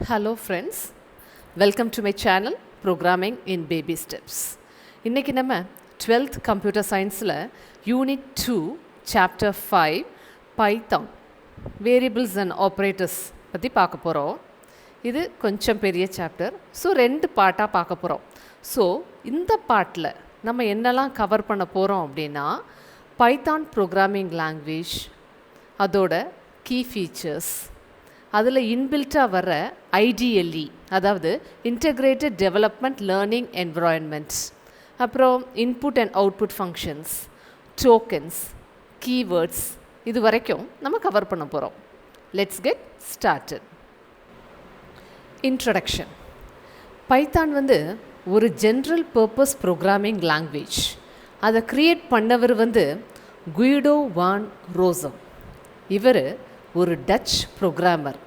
Hello friends, welcome to my channel Programming in Baby Steps. இன்னைக்கு நம்ம 12th Computer Scienceல Unit-2 Chapter-5 Python Variables and Operators பற்றி பார்க்க போகிறோம். இது கொஞ்சம் பெரிய சாப்டர், ஸோ 2 பார்ட்டாக பார்க்க போகிறோம். ஸோ இந்த பார்ட்டில் நம்ம என்னெல்லாம் கவர் பண்ண போகிறோம் அப்படின்னா பைத்தான் ப்ரோக்ராமிங் லாங்குவேஜ், அதோட கீ ஃபீச்சர்ஸ், அதில் இன்பில்ட்டாக வர ஐடிஎல்இ, அதாவது இன்டகிரேட்டட் டெவலப்மெண்ட் லேர்னிங் என்விரான்மெண்ட், அப்புறம் input and output functions, tokens, keywords, இது வரைக்கும் நம்ம கவர் பண்ண போகிறோம். Let's get started. Introduction. Python ஒரு ஜென்ரல் பர்பஸ் ப்ரோக்ராமிங் லாங்குவேஜ். அதை க்ரியேட் பண்ணவர் குயிடோ வான் ரோசம். இவர் ஒரு டச் ப்ரோக்ராமர்,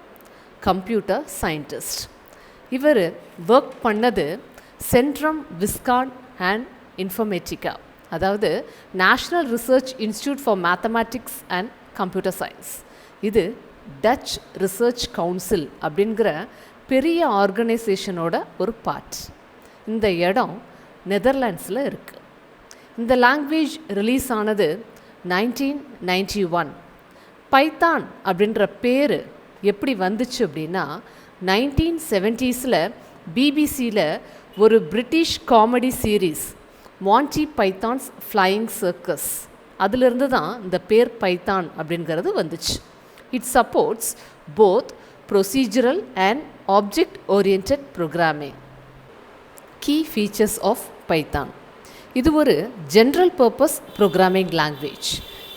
கம்ப்யூட்டர் சயின்டிஸ்ட். இவர் ஒர்க் பண்ணது சென்ட்ரம் விஸ்கான் அண்ட் இன்ஃபர்மேட்டிக்கா, அதாவது national research institute for mathematics and computer science. இது டச் ரிசர்ச் கவுன்சில் அப்படிங்கிற பெரிய ஆர்கனைசேஷனோட ஒரு பார்ட். இந்த இடம் நெதர்லாண்ட்ஸில் இருக்குது. இந்த லாங்குவேஜ் ரிலீஸ் ஆனது 1991. பைத்தான் அப்படின்ற பேர் எப்படி வந்துச்சு அப்படின்னா 1970s பிபிசியில் ஒரு British comedy series Monty Python's Flying Circus, அதிலிருந்து தான் இந்த பேர் பைத்தான் அப்படிங்கிறது வந்துச்சு. It supports both procedural and object orient programming. Key features of Python. இது ஒரு ஜென்ரல் பர்பஸ் ப்ரோக்ராமிங் லாங்குவேஜ்.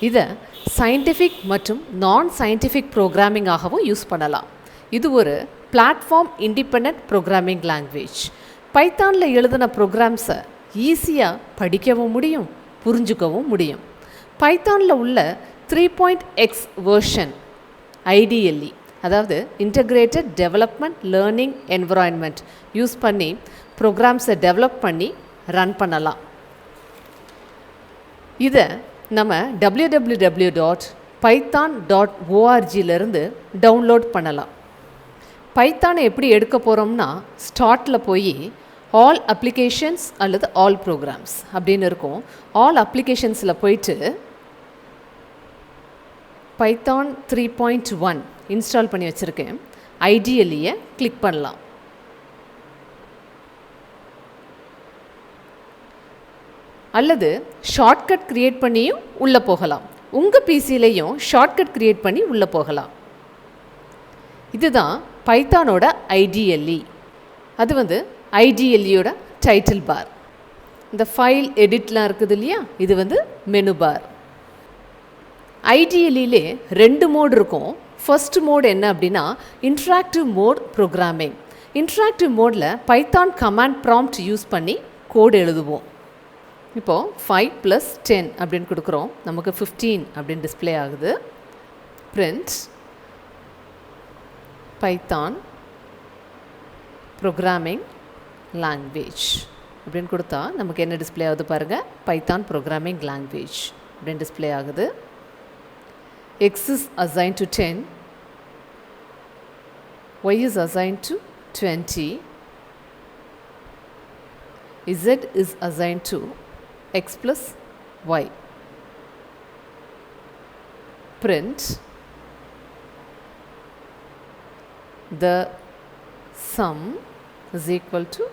இதை சயின்டிஃபிக் மற்றும் நான் சயின்டிஃபிக் ப்ரோக்ராமிங்காகவும் யூஸ் பண்ணலாம். இது ஒரு பிளாட்ஃபார்ம் இண்டிபெண்ட் ப்ரோக்ராமிங் லாங்குவேஜ். பைத்தானில் எழுதின ப்ரோக்ராம்ஸை ஈஸியாக படிக்கவும் முடியும், புரிஞ்சுக்கவும் முடியும். பைத்தானில் உள்ள 3.x வெர்ஷன் ஐடிஎல்இ, அதாவது integrated development learning environment use பண்ணி ப்ரோக்ராம்ஸை டெவலப் பண்ணி ரன் பண்ணலாம். இதை நம்ம www.python.org டவுன்லோட் பண்ணலாம். பைத்தானை எப்படி எடுக்க போகிறோம்னா, ஸ்டார்ட்டில் போய் ஆல் அப்ளிகேஷன்ஸ் அல்லது ஆல் ப்ரோக்ராம்ஸ் அப்படின்னு இருக்கும். ஆல் அப்ளிகேஷன்ஸில் போயிட்டு பைத்தான் 3.1 இன்ஸ்டால் பண்ணி வச்சுருக்கேன். ஐடிஎல்இயை கிளிக் பண்ணலாம். அல்லது ஷார்ட்கட் க்ரியேட் பண்ணியும் உள்ளே போகலாம். உங்கள் பிசிலையும் ஷார்ட்கட் க்ரியேட் பண்ணி உள்ளே போகலாம். இதுதான் பைத்தானோட ஐடிஎல்இ. அது ஐடிஎல்இயோட டைட்டில் பார். இந்த ஃபைல் எடிட்லாம் இருக்குது இல்லையா, இது மெனு பார். ஐடிஎல்இலே 2 மோட் இருக்கும். ஃபர்ஸ்ட் மோட் என்ன அப்படின்னா இன்ட்ராக்டிவ் மோட் ப்ரோக்ராமிங். இன்ட்ராக்டிவ் மோடில் பைத்தான் கமாண்ட் ப்ராம்ப்ட் யூஸ் பண்ணி கோடு எழுதுவோம். இப்போது 5 + 10 அப்படின்னு கொடுக்குறோம். நமக்கு 15 அப்படின்னு டிஸ்பிளே ஆகுது. பிரிண்ட் பைத்தான் ப்ரோக்ராமிங் லாங்குவேஜ் அப்படின்னு கொடுத்தா நமக்கு என்ன டிஸ்பிளே ஆகுது பாருங்கள். பைத்தான் ப்ரோக்ராமிங் லாங்குவேஜ் அப்படின்னு டிஸ்பிளே ஆகுது. x is assigned to 10, y is assigned to 20, z is assigned to x plus y. Print the sum is equal to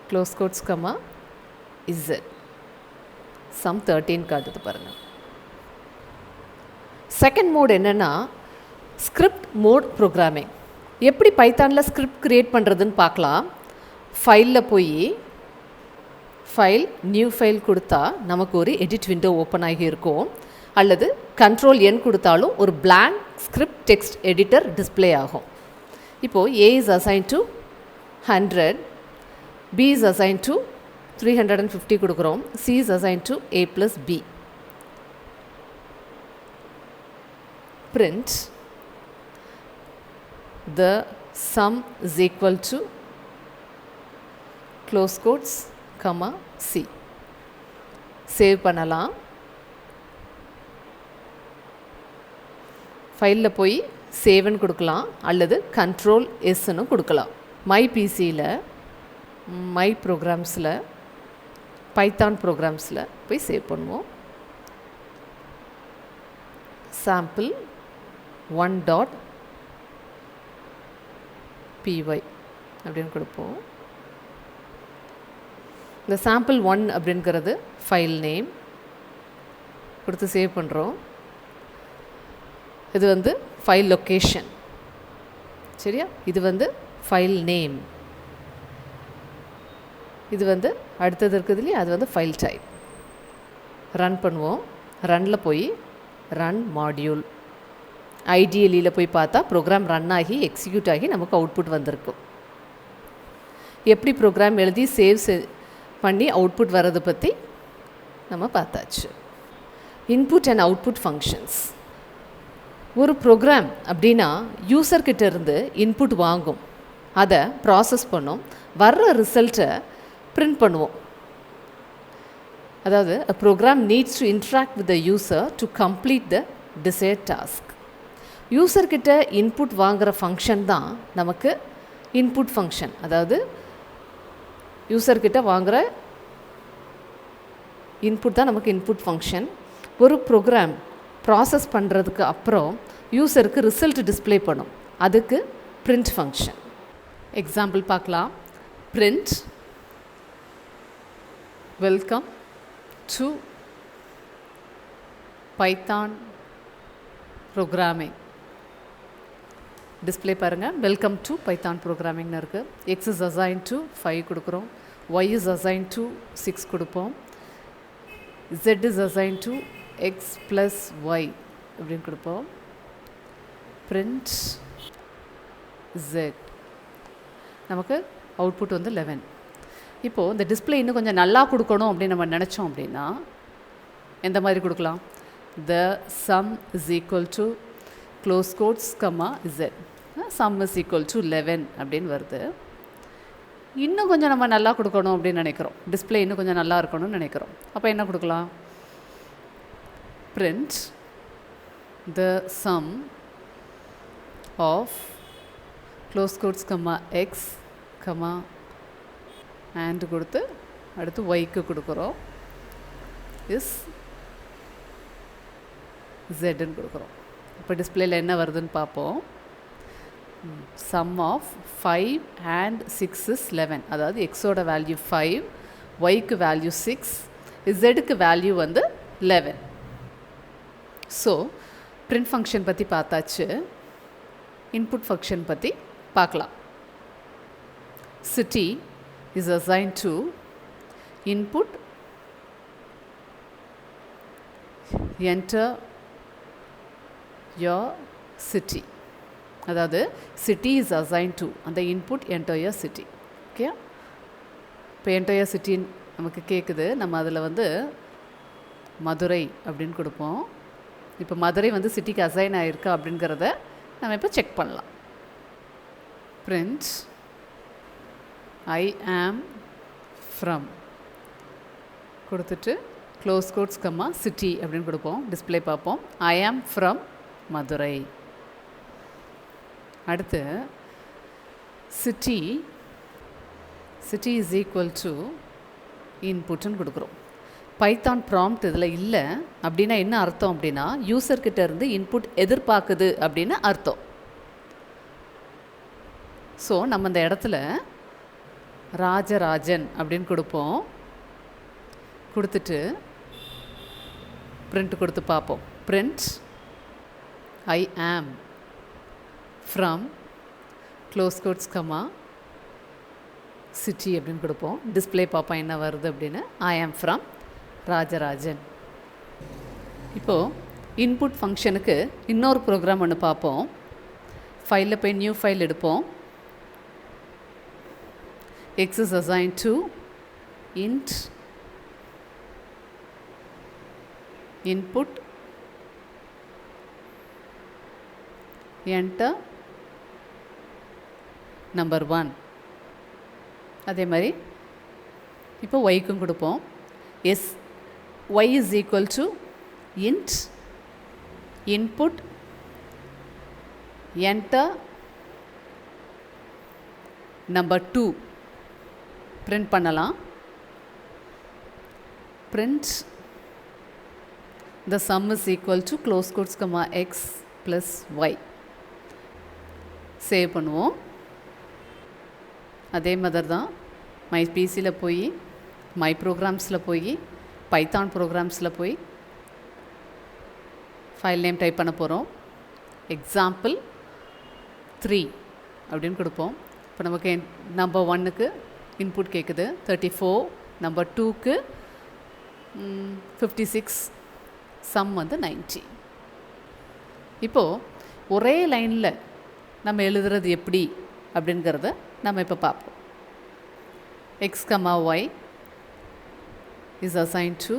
close quotes comma z. sum 13 காட்டுது பாருங்க. Second mode என்னென்னா script mode programming. எப்படி பைத்தானில் script create பண்ணுறதுன்னு பார்க்கலாம். ஃபைலில் போய் file new file கொடுத்தா நமக்கு ஒரு எடிட் விண்டோ ஓப்பன் ஆகி இருக்கும். அல்லது Ctrl N கொடுத்தாலும் ஒரு blank script text editor display ஆகும். இப்போது A is assigned to 100, B is assigned to 350 கொடுக்குறோம், C is assigned to A plus B. Print the sum is equal to close quotes comma C. Save பண்ணலாம். ஃபைலில் போய் சேவ்னு கொடுக்கலாம் அல்லது control எஸ்ன்னு கொடுக்கலாம். மை பிசியில் மை ப்ரோக்ராம்ஸில் பைத்தான் ப்ரோக்ராம்ஸில் போய் சேவ் பண்ணுவோம். sample 1.py அப்படின்னு கொடுப்போம். இந்த sample 1 அப்படிங்கிறது ஃபைல் நேம் கொடுத்து சேவ் பண்ணுறோம். இது வந்து ஃபைல் லொக்கேஷன், சரியா? இது வந்து ஃபைல் நேம். இது வந்து அடுத்தது இருக்குது இல்லையா, அது வந்து ஃபைல் டைப். ரன் பண்ணுவோம். ரனில் போய் ரன் மாடியூல் ஐடிஎல்லியில் போய் பார்த்தா ப்ரோக்ராம் ரன் ஆகி எக்ஸிக்யூட் ஆகி நமக்கு அவுட்புட் வந்திருக்கும். எப்படி ப்ரோக்ராம் எழுதி சேவ் பண்ணி அவுட்புட் வர்றது பற்றி நம்ம பார்த்தாச்சு. Input and output functions. ஒரு ப்ரோக்ராம் அப்படின்னா யூசர்கிட்ட இருந்து இன்புட் வாங்கும், அதை ப்ராசஸ் பண்ணும், வர்ற ரிசல்ட்டை பிரிண்ட் பண்ணுவோம். அதாவது a program needs to interact with the user to complete the desired task. யூசர்கிட்ட இன்புட் வாங்குகிற ஃபங்க்ஷன் தான் நமக்கு இன்புட் ஃபங்க்ஷன். அதாவது யூசர்கிட்ட வாங்குகிற இன்புட் தான் நமக்கு இன்புட் ஃபங்க்ஷன். ஒரு ப்ரோக்ராம் ப்ராசஸ் பண்ணுறதுக்கு அப்புறம் யூசருக்கு ரிசல்ட் டிஸ்பிளே பண்ணும், அதுக்கு பிரிண்ட் ஃபங்க்ஷன். எக்ஸாம்பிள் பார்க்கலாம். Print welcome to Python programming. Display பாருங்கள், வெல்கம் டு பைத்தான் ப்ரோக்ராமிங்னு இருக்குது. எக்ஸ் இஸ் அசைன் டு 5 கொடுக்குறோம், ஒய் இஸ் அசைன் டு 6 கொடுப்போம், z is assign to x plus y அப்படின்னு கொடுப்போம். பிரிண்ட் z, நமக்கு அவுட்புட் வந்து 11. இப்போது இந்த டிஸ்பிளே இன்னும் கொஞ்சம் நல்லா கொடுக்கணும் அப்படின்னு நம்ம நினச்சோம் அப்படின்னா எந்த மாதிரி கொடுக்கலாம்? the sum is equal to close quotes comma z, sum is equal to 11 அப்படின்னு வருது. இன்னும் கொஞ்சம் நம்ம நல்லா கொடுக்கணும் அப்படின்னு நினைக்கிறோம், டிஸ்பிளே இன்னும் கொஞ்சம் நல்லா இருக்கணும்னு நினைக்கிறோம். அப்போ என்ன கொடுக்கலாம்? print the sum of close quotes comma x comma and கொடுத்து அடுத்து yக்கு கொடுக்குறோம் is zன்னு கொடுக்குறோம். இப்போ டிஸ்பிளேயில் என்ன வருதுன்னு பார்ப்போம். sum of 5 and 6 is 11. அதாவது எக்ஸோட வேல்யூ 5, ஒய்க்கு வேல்யூ 6, இசட்டுக்கு வேல்யூ வந்து 11. ஸோ பிரிண்ட் ஃபங்க்ஷன் பற்றி பார்த்தாச்சு. இன்புட் ஃபங்க்ஷன் பற்றி பார்க்கலாம். city is assigned to input enter your city. அதாவது city is assigned to அந்த input enter your city. Okay, இப்போ enter your city நமக்கு கேட்குது. நம்ம அதில் வந்து மதுரை அப்படின்னு கொடுப்போம். இப்போ மதுரை வந்து சிட்டிக்கு அசைன் ஆகிருக்கா அப்படிங்கிறத நம்ம இப்போ செக் பண்ணலாம். print I am from கொடுத்துட்டு க்ளோஸ் கோட்ஸ் கம்மா சிட்டி அப்படின்னு கொடுப்போம். டிஸ்பிளே பார்ப்போம். I am from Madurai. அடுத்து சிட்டி இஸ் ஈக்குவல் டு இன்புட்னு கொடுக்குறோம். பைத்தான் ப்ராம்ப்ட் இதில் இல்லை அப்படின்னா என்ன அர்த்தம் அப்படின்னா யூசர்கிட்ட இருந்து இன்புட் எதிர்பார்க்குது அப்படின்னு அர்த்தம். ஸோ நம்ம இந்த இடத்துல ராஜராஜன் அப்படின்னு கொடுப்போம். கொடுத்துட்டு பிரிண்ட் கொடுத்து பார்ப்போம். Print I am from close quotes comma city அப்படின்னு கொடுப்போம். டிஸ்பிளே பார்ப்போம் என்ன வருது அப்படின்னு. I am from Rajarajan. இப்போது இன்புட் ஃபங்க்ஷனுக்கு இன்னொரு ப்ரோக்ராம் ஒன்று பார்ப்போம். ஃபைலில் போய் நியூ ஃபைல் எடுப்போம். x is assigned to int input enter number 1. அதே மாதிரி இப்போ yக்கும் கொடுப்போம். y is equal to int input enter number 2 print பண்ணலாம். print the sum is equal to close quotes comma x plus y. Save பண்ணுவோம். அதே மாதிரி தான் மை பிசியில் போய் மை ப்ரோக்ராம்ஸில் போய் பைத்தான் ப்ரோக்ராம்ஸில் போய் ஃபைல் நேம் டைப் பண்ண போகிறோம். எக்ஸாம்பிள் 3 அப்படின்னு கொடுப்போம். இப்போ நமக்கு நம்பர் 1க்கு இன்புட் கேட்குது 34, நம்பர் 2க்கு 56, சம் வந்து 90. இப்போது ஒரே லைனில் நம்ம எழுதுறது எப்படி அப்படிங்கிறத நம்ம இப்போ பார்ப்போம். x, y is assigned to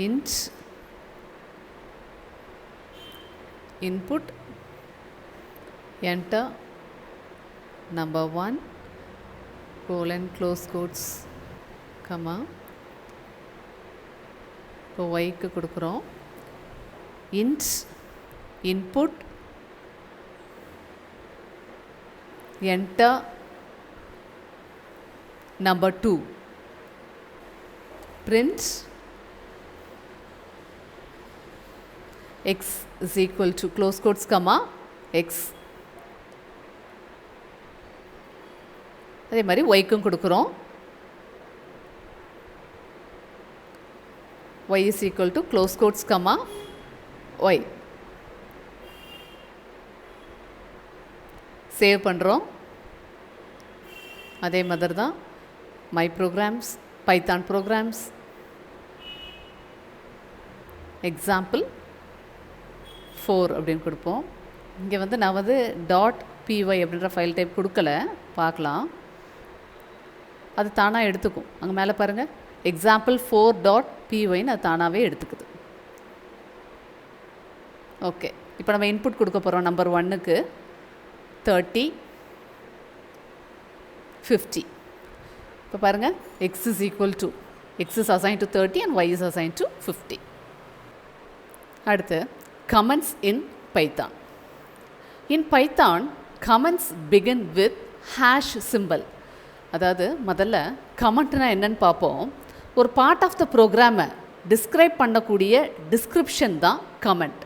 int input enter number 1 colon close quotes comma இப்போ yக்கு கொடுக்குறோம் int input enter number 2 print x is equal to close quotes comma x. அதே மாதிரி yக்கும் கொடுக்குறோம் y is equal to close quotes comma y. Save பண்ணுறோம். அதே மாதிரி தான் my programs Python programs example 4 அப்படின்னு கொடுப்போம். இங்கே வந்து நான் வந்து .py அப்படின்ற ஃபைல் டைப் கொடுக்கல, பார்க்கலாம். அது தானாக எடுத்துக்கும். அங்கே மேலே பாருங்கள் எக்ஸாம்பிள் 4.pyன்னு அது தானாகவே எடுத்துக்குது. ஓகே, இப்போ நம்ம இன்புட் கொடுக்க போகிறோம் நம்பர் 1க்கு 30, 50. இப்போ பாருங்கள் x is equal to x is assigned to 30 and y is assigned to 50. அடுத்து comments in Python. In Python comments begin with hash symbol. அதாவது முதல்ல கமெண்ட்னா என்னன்னு பார்ப்போம். ஒரு பார்ட் ஆஃப் த ப்ரோக்ராமை டிஸ்கிரைப் பண்ணக்கூடிய டிஸ்கிரிப்ஷன் தான் கமெண்ட்.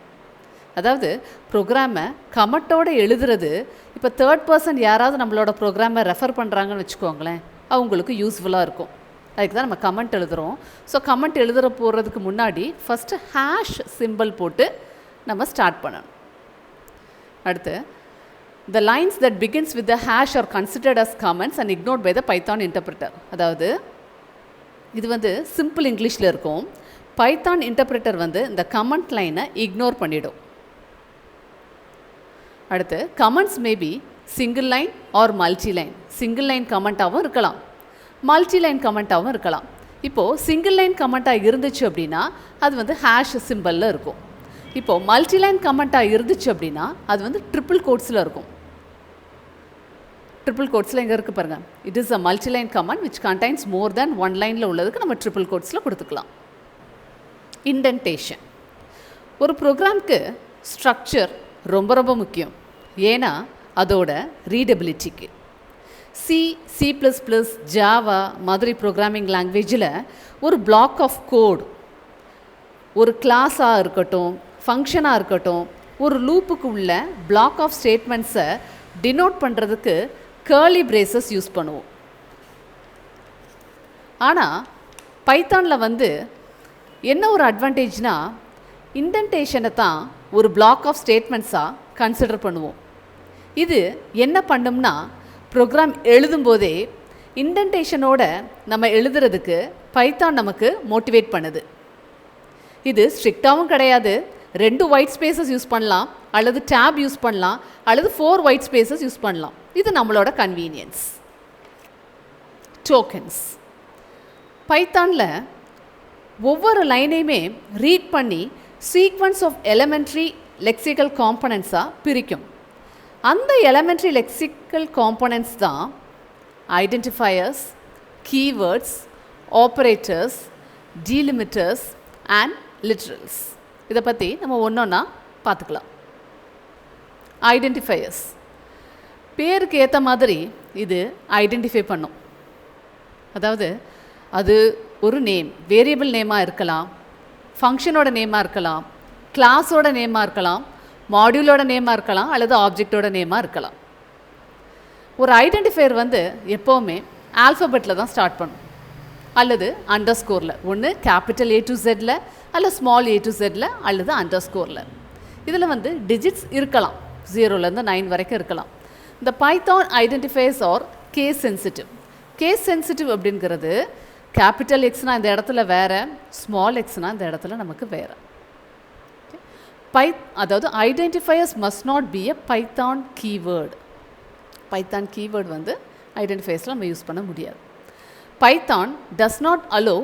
அதாவது ப்ரோக்ராமை கமெண்ட்டோடு எழுதுறது. இப்போ தேர்ட் பர்சன் யாராவது நம்மளோட ப்ரோக்ராமை ரெஃபர் பண்ணுறாங்கன்னு வச்சுக்கோங்களேன், அவங்களுக்கு யூஸ்ஃபுல்லாக இருக்கும். அதுக்கு தான் நம்ம கமெண்ட் எழுதுகிறோம். ஸோ கமெண்ட் எழுதுகிற போகிறதுக்கு முன்னாடி ஃபஸ்ட்டு ஹேஷ் சிம்பிள் போட்டு நம்ம ஸ்டார்ட் பண்ணணும். அடுத்து the lines that begins with the hash are considered as comments and ignored by the Python interpreter. அதாவது இது வந்து சிம்பிள் இங்கிலீஷில் இருக்கும். பைத்தான் இன்டர்பிரட்டர் வந்து இந்த கமெண்ட் லைனை இக்னோர் பண்ணிடும். அடுத்து comments maybe single line or multi line. Single line கமெண்ட்டாகவும் இருக்கலாம், மல்டி லைன் கமெண்ட்டாகவும் இருக்கலாம். இப்போது சிங்கிள் லைன் கமெண்ட்டாக இருந்துச்சு அப்படின்னா அது வந்து ஹேஷ் சிம்பிளில் இருக்கும். இப்போது மல்டி லைன் கமெண்ட்டாக இருந்துச்சு அப்படின்னா அது வந்து ட்ரிபிள் கோட்ஸில் இருக்கும். ட்ரிபிள் கோட்ஸில் எங்கே இருக்குது பாருங்கள். It is a multi line comment which contains more than one லைனில் உள்ளதுக்கு நம்ம ட்ரிபிள் கோட்ஸில் கொடுத்துக்கலாம். இண்டென்டேஷன். ஒரு ப்ரோக்ராம்க்கு ஸ்ட்ரக்சர் ரொம்ப ரொம்ப முக்கியம். ஏன்னா அதோட ரீடபிலிட்டிக்கு. C++, ஜாவா மாதிரி ப்ரோக்ராமிங் லாங்குவேஜில் ஒரு பிளாக் ஆஃப் கோட், ஒரு கிளாஸாக இருக்கட்டும், ஃபங்க்ஷனாக இருக்கட்டும், ஒரு லூப்புக்கு உள்ள பிளாக் ஆஃப் ஸ்டேட்மெண்ட்ஸை டினோட் பண்ணுறதுக்கு கர்லி பிரேசஸ் யூஸ் பண்ணுவோம். ஆனால் பைத்தானில் வந்து என்ன ஒரு அட்வான்டேஜ்னால் இண்டென்டேஷனை தான் ஒரு பிளாக் ஆஃப் ஸ்டேட்மெண்ட்ஸாக கன்சிடர் பண்ணுவோம். இது என்ன பண்ணும்னா ப்ரோக்ராம் எழுதும்போதே இண்டென்டேஷனோட நம்ம எழுதுறதுக்கு பைத்தான் நமக்கு மோட்டிவேட் பண்ணுது. இது ஸ்ட்ரிக்டாகவும் கிடையாது. 2 ஒயிட் ஸ்பேசஸ் யூஸ் பண்ணலாம், அல்லது டேப் யூஸ் பண்ணலாம், அல்லது 4 ஒயிட் ஸ்பேசஸ் யூஸ் பண்ணலாம். இது நம்மளோட கன்வீனியன்ஸ். டோக்கன்ஸ். பைத்தானில் ஒவ்வொரு லைனையுமே ரீட் பண்ணி சீக்வன்ஸ் ஆஃப் எலமெண்ட்ரி லெக்சிக்கல் காம்பனன்ட்ஸாக பிரிக்கும். அந்த எலமெண்ட்ரி லெக்சிக்கல் காம்பனன்ட்ஸ் தான் identifiers, keywords, operators, delimiters and literals. இதை பற்றி நம்ம ஒன்றொன்னா பார்த்துக்கலாம். ஐடென்டிஃபையர்ஸ். பேருக்கு ஏற்ற மாதிரி இது ஐடென்டிஃபை பண்ணும். அதாவது அது ஒரு நேம், வேரியபிள் நேமாக இருக்கலாம், ஃபங்க்ஷனோட நேமாக இருக்கலாம், கிளாஸோட நேமாக இருக்கலாம், மாடியூலோட நேமாக இருக்கலாம், அல்லது ஆப்ஜெக்டோட நேமாக இருக்கலாம். ஒரு ஐடென்டிஃபையர் வந்து எப்போவுமே ஆல்ஃபபெட்டில் தான் ஸ்டார்ட் பண்ணும், அல்லது அண்டர்ஸ்கோரில். ஒன்று கேபிட்டல் A to Zல, அல்லது ஸ்மால் A to Zல, அல்லது அண்டர்ஸ்கோரில். இதில் வந்து டிஜிட்ஸ் இருக்கலாம், 0லேருந்து 9 வரைக்கும் இருக்கலாம். இந்த Python identifiers are case sensitive. Case sensitive அப்படிங்கிறது கேபிட்டல் எக்ஸ்னால் இந்த இடத்துல வேறு, ஸ்மால் எக்ஸ்னால் இந்த இடத்துல நமக்கு வேறு. அதாவது identifiers must not be a Python keyword. Python keyword வந்து ஐடென்டிஃபையர்ஸில் நம்ம யூஸ் பண்ண முடியாது. Python does not allow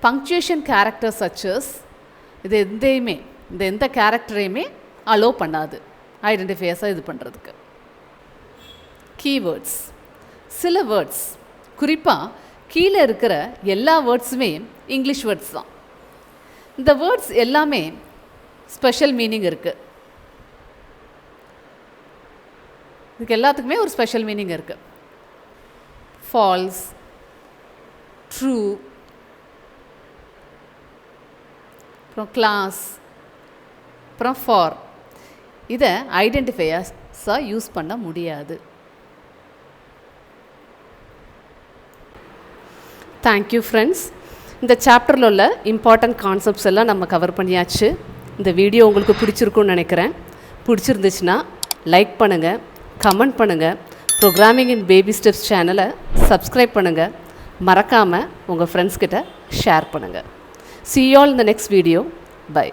punctuation character such as. இது எந்த கேரக்டரையுமே அலோ பண்ணாது ஐடென்டிஃபையர்ஸாக இது பண்ணுறதுக்கு. கீவேர்ட்ஸ், சில வேர்ட்ஸ், குறிப்பாக கீழே இருக்கிற எல்லா வேர்ட்ஸுமே இங்கிலீஷ் வேர்ட்ஸ் தான். இந்த வேர்ட்ஸ் எல்லாமே ஸ்பெஷல் மீனிங் இருக்குது. இதுக்கு எல்லாத்துக்குமே ஒரு ஸ்பெஷல் மீனிங் இருக்குது. ஃபால்ஸ், ட்ரூ, அப்புறம் கிளாஸ், அப்புறம் ஃபார். இதை ஐடென்டிஃபையர்ஸாக யூஸ் பண்ண முடியாது. Thank you friends. இந்த சாப்டரில் உள்ள இம்பார்ட்டண்ட் கான்செப்ட்ஸ் எல்லாம் நம்ம கவர் பண்ணியாச்சு. இந்த வீடியோ உங்களுக்கு பிடிச்சிருக்குன்னு நினைக்கிறேன். பிடிச்சிருந்துச்சுன்னா லைக் பண்ணுங்கள், கமெண்ட் பண்ணுங்கள், ப்ரோக்ராமிங் இன் பேபி ஸ்டெப்ஸ் சேனலை சப்ஸ்கிரைப் பண்ணுங்கள். மறக்காமல் உங்கள் ஃப்ரெண்ட்ஸ்கிட்ட ஷேர் பண்ணுங்கள். See you all in the next video. Bye.